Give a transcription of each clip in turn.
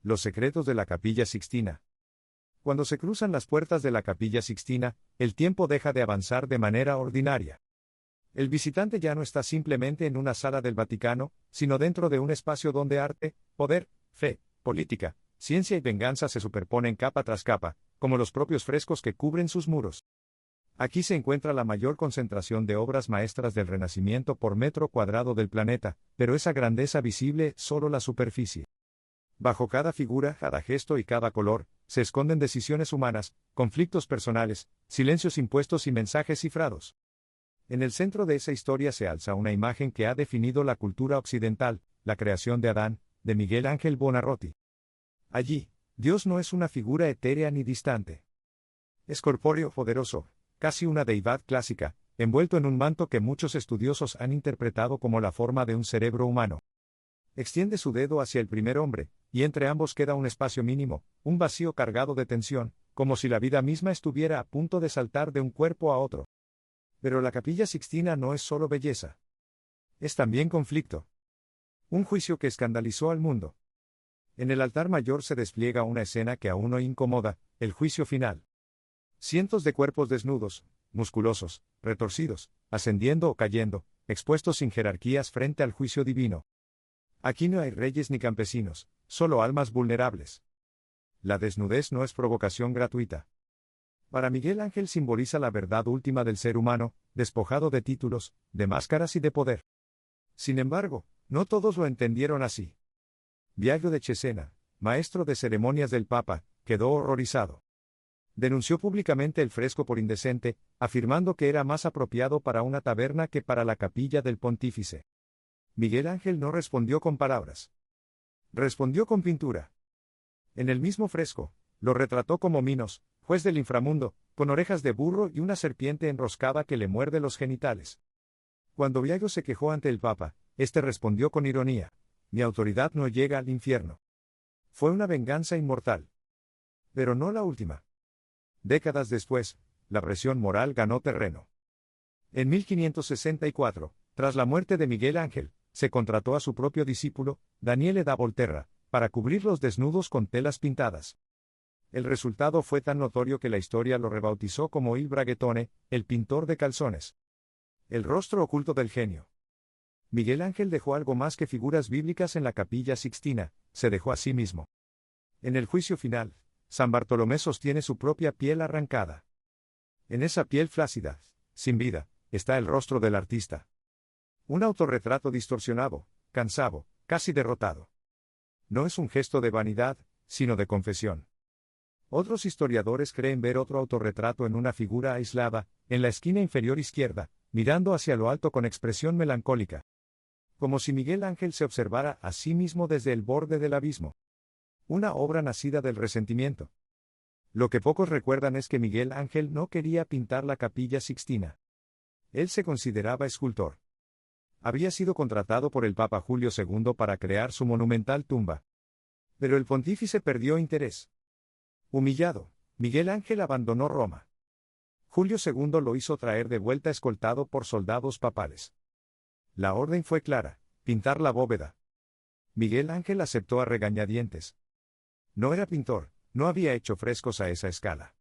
Los secretos de la Capilla Sixtina. Cuando se cruzan las puertas de la Capilla Sixtina, el tiempo deja de avanzar de manera ordinaria. El visitante ya no está simplemente en una sala del Vaticano, sino dentro de un espacio donde arte, poder, fe, política, ciencia y venganza se superponen capa tras capa, como los propios frescos que cubren sus muros. Aquí se encuentra la mayor concentración de obras maestras del Renacimiento por metro cuadrado del planeta, pero esa grandeza visible es solo la superficie. Bajo cada figura, cada gesto y cada color, se esconden decisiones humanas, conflictos personales, silencios impuestos y mensajes cifrados. En el centro de esa historia se alza una imagen que ha definido la cultura occidental, la creación de Adán, de Miguel Ángel Buonarroti. Allí, Dios no es una figura etérea ni distante. Es corpóreo, poderoso, casi una deidad clásica, envuelto en un manto que muchos estudiosos han interpretado como la forma de un cerebro humano. Extiende su dedo hacia el primer hombre, y entre ambos queda un espacio mínimo, un vacío cargado de tensión, como si la vida misma estuviera a punto de saltar de un cuerpo a otro. Pero la Capilla Sixtina no es solo belleza. Es también conflicto. Un juicio que escandalizó al mundo. En el altar mayor se despliega una escena que a uno incomoda, el juicio final. Cientos de cuerpos desnudos, musculosos, retorcidos, ascendiendo o cayendo, expuestos sin jerarquías frente al juicio divino. Aquí no hay reyes ni campesinos, solo almas vulnerables. La desnudez no es provocación gratuita. Para Miguel Ángel simboliza la verdad última del ser humano, despojado de títulos, de máscaras y de poder. Sin embargo, no todos lo entendieron así. Biagio de Cesena, maestro de ceremonias del Papa, quedó horrorizado. Denunció públicamente el fresco por indecente, afirmando que era más apropiado para una taberna que para la capilla del pontífice. Miguel Ángel no respondió con palabras. Respondió con pintura. En el mismo fresco, lo retrató como Minos, juez del inframundo, con orejas de burro y una serpiente enroscada que le muerde los genitales. Cuando Biagio se quejó ante el Papa, este respondió con ironía: mi autoridad no llega al infierno. Fue una venganza inmortal. Pero no la última. Décadas después, la presión moral ganó terreno. En 1564, tras la muerte de Miguel Ángel, se contrató a su propio discípulo, Daniele da Volterra, para cubrir los desnudos con telas pintadas. El resultado fue tan notorio que la historia lo rebautizó como Il Braghetone, el pintor de calzones. El rostro oculto del genio. Miguel Ángel dejó algo más que figuras bíblicas en la Capilla Sixtina, se dejó a sí mismo. En el juicio final, San Bartolomé sostiene su propia piel arrancada. En esa piel flácida, sin vida, está el rostro del artista. Un autorretrato distorsionado, cansado, casi derrotado. No es un gesto de vanidad, sino de confesión. Otros historiadores creen ver otro autorretrato en una figura aislada, en la esquina inferior izquierda, mirando hacia lo alto con expresión melancólica. Como si Miguel Ángel se observara a sí mismo desde el borde del abismo. Una obra nacida del resentimiento. Lo que pocos recuerdan es que Miguel Ángel no quería pintar la Capilla Sixtina. Él se consideraba escultor. Había sido contratado por el Papa Julio II para crear su monumental tumba. Pero el pontífice perdió interés. Humillado, Miguel Ángel abandonó Roma. Julio II lo hizo traer de vuelta escoltado por soldados papales. La orden fue clara: pintar la bóveda. Miguel Ángel aceptó a regañadientes. No era pintor, no había hecho frescos a esa escala.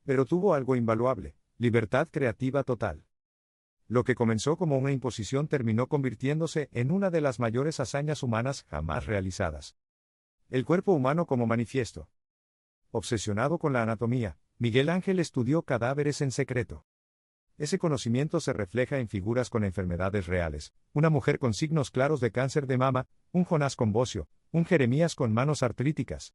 Pero tuvo algo invaluable: libertad creativa total. Lo que comenzó como una imposición terminó convirtiéndose en una de las mayores hazañas humanas jamás realizadas. El cuerpo humano como manifiesto. Obsesionado con la anatomía, Miguel Ángel estudió cadáveres en secreto. Ese conocimiento se refleja en figuras con enfermedades reales: una mujer con signos claros de cáncer de mama, un Jonás con bocio, un Jeremías con manos artríticas,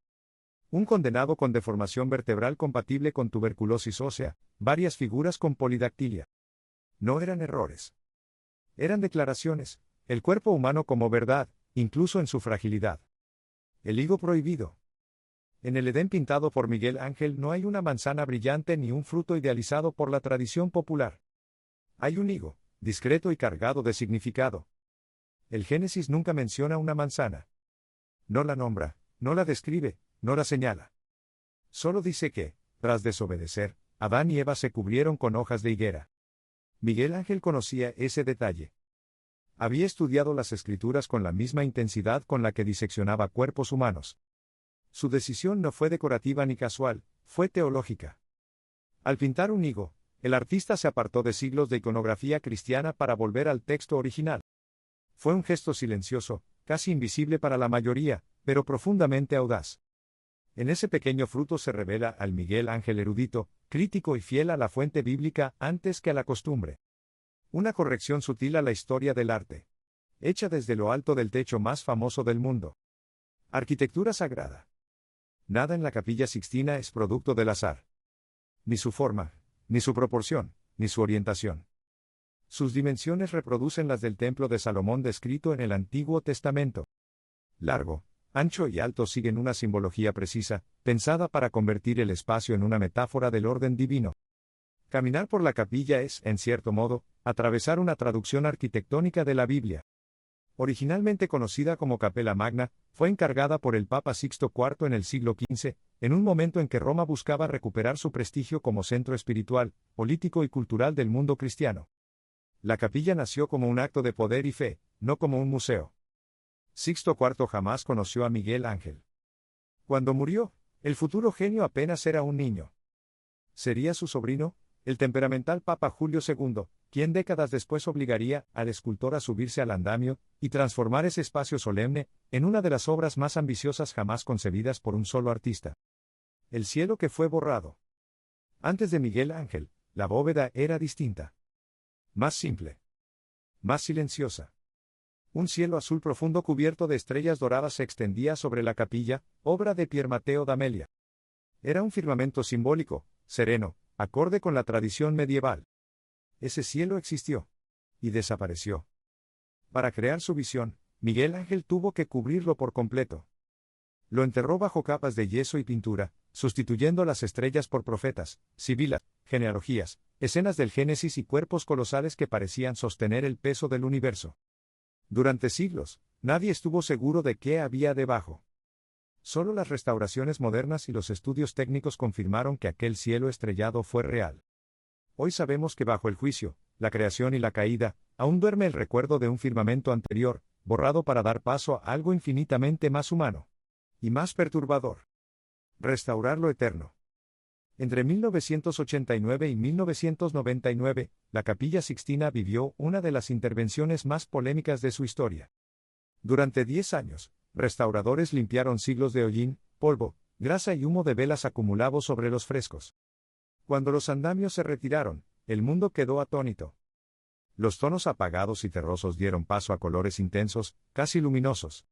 un condenado con deformación vertebral compatible con tuberculosis ósea, varias figuras con polidactilia. No eran errores. Eran declaraciones: el cuerpo humano como verdad, incluso en su fragilidad. El higo prohibido. En el Edén pintado por Miguel Ángel no hay una manzana brillante ni un fruto idealizado por la tradición popular. Hay un higo, discreto y cargado de significado. El Génesis nunca menciona una manzana. No la nombra, no la describe, no la señala. Solo dice que, tras desobedecer, Adán y Eva se cubrieron con hojas de higuera. Miguel Ángel conocía ese detalle. Había estudiado las escrituras con la misma intensidad con la que diseccionaba cuerpos humanos. Su decisión no fue decorativa ni casual, fue teológica. Al pintar un higo, el artista se apartó de siglos de iconografía cristiana para volver al texto original. Fue un gesto silencioso, casi invisible para la mayoría, pero profundamente audaz. En ese pequeño fruto se revela al Miguel Ángel erudito, crítico y fiel a la fuente bíblica antes que a la costumbre. Una corrección sutil a la historia del arte. Hecha desde lo alto del techo más famoso del mundo. Arquitectura sagrada. Nada en la Capilla Sixtina es producto del azar. Ni su forma, ni su proporción, ni su orientación. Sus dimensiones reproducen las del templo de Salomón descrito en el Antiguo Testamento. Largo, ancho y alto siguen una simbología precisa, pensada para convertir el espacio en una metáfora del orden divino. Caminar por la capilla es, en cierto modo, atravesar una traducción arquitectónica de la Biblia. Originalmente conocida como Capella Magna, fue encargada por el Papa Sixto IV en el siglo XV, en un momento en que Roma buscaba recuperar su prestigio como centro espiritual, político y cultural del mundo cristiano. La capilla nació como un acto de poder y fe, no como un museo. Sixto IV jamás conoció a Miguel Ángel. Cuando murió, el futuro genio apenas era un niño. Sería su sobrino, el temperamental Papa Julio II, quien décadas después obligaría al escultor a subirse al andamio y transformar ese espacio solemne en una de las obras más ambiciosas jamás concebidas por un solo artista. El cielo que fue borrado. Antes de Miguel Ángel, la bóveda era distinta. Más simple. Más silenciosa. Un cielo azul profundo cubierto de estrellas doradas se extendía sobre la capilla, obra de Pier Matteo d'Amelia. Era un firmamento simbólico, sereno, acorde con la tradición medieval. Ese cielo existió. Y desapareció. Para crear su visión, Miguel Ángel tuvo que cubrirlo por completo. Lo enterró bajo capas de yeso y pintura, sustituyendo las estrellas por profetas, sibilas, genealogías, escenas del Génesis y cuerpos colosales que parecían sostener el peso del universo. Durante siglos, nadie estuvo seguro de qué había debajo. Solo las restauraciones modernas y los estudios técnicos confirmaron que aquel cielo estrellado fue real. Hoy sabemos que bajo el juicio, la creación y la caída, aún duerme el recuerdo de un firmamento anterior, borrado para dar paso a algo infinitamente más humano. Y más perturbador. Restaurar lo eterno. Entre 1989 y 1999, la Capilla Sixtina vivió una de las intervenciones más polémicas de su historia. Durante 10 años, restauradores limpiaron siglos de hollín, polvo, grasa y humo de velas acumulados sobre los frescos. Cuando los andamios se retiraron, el mundo quedó atónito. Los tonos apagados y terrosos dieron paso a colores intensos, casi luminosos.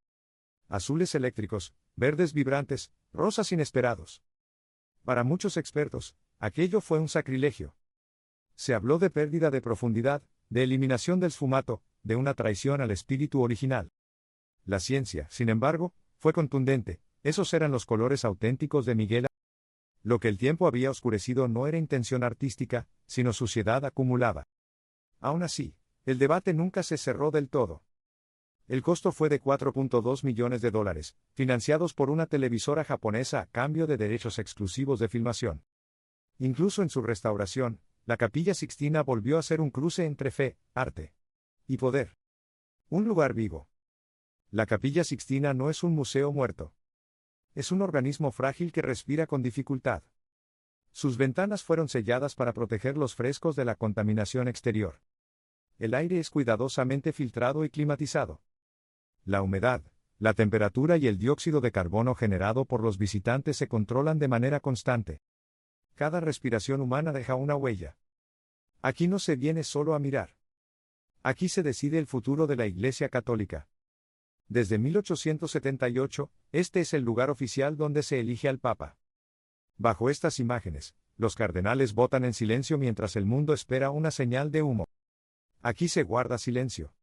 Azules eléctricos, verdes vibrantes, rosas inesperados. Para muchos expertos, aquello fue un sacrilegio. Se habló de pérdida de profundidad, de eliminación del sfumato, de una traición al espíritu original. La ciencia, sin embargo, fue contundente, esos eran los colores auténticos de Miguel Ángel. Lo que el tiempo había oscurecido no era intención artística, sino suciedad acumulada. Aún así, el debate nunca se cerró del todo. El costo fue de $4.2 millones, financiados por una televisora japonesa a cambio de derechos exclusivos de filmación. Incluso en su restauración, la Capilla Sixtina volvió a ser un cruce entre fe, arte y poder. Un lugar vivo. La Capilla Sixtina no es un museo muerto. Es un organismo frágil que respira con dificultad. Sus ventanas fueron selladas para proteger los frescos de la contaminación exterior. El aire es cuidadosamente filtrado y climatizado. La humedad, la temperatura y el dióxido de carbono generado por los visitantes se controlan de manera constante. Cada respiración humana deja una huella. Aquí no se viene solo a mirar. Aquí se decide el futuro de la Iglesia Católica. Desde 1878, este es el lugar oficial donde se elige al Papa. Bajo estas imágenes, los cardenales votan en silencio mientras el mundo espera una señal de humo. Aquí se guarda silencio.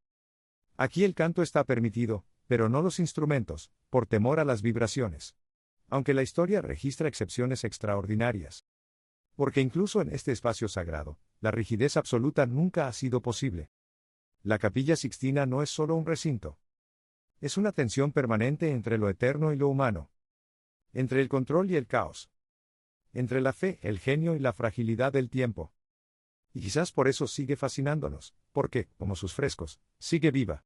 Aquí el canto está permitido, pero no los instrumentos, por temor a las vibraciones. Aunque la historia registra excepciones extraordinarias. Porque incluso en este espacio sagrado, la rigidez absoluta nunca ha sido posible. La Capilla Sixtina no es solo un recinto. Es una tensión permanente entre lo eterno y lo humano. Entre el control y el caos. Entre la fe, el genio y la fragilidad del tiempo. Y quizás por eso sigue fascinándonos, porque, como sus frescos, sigue viva.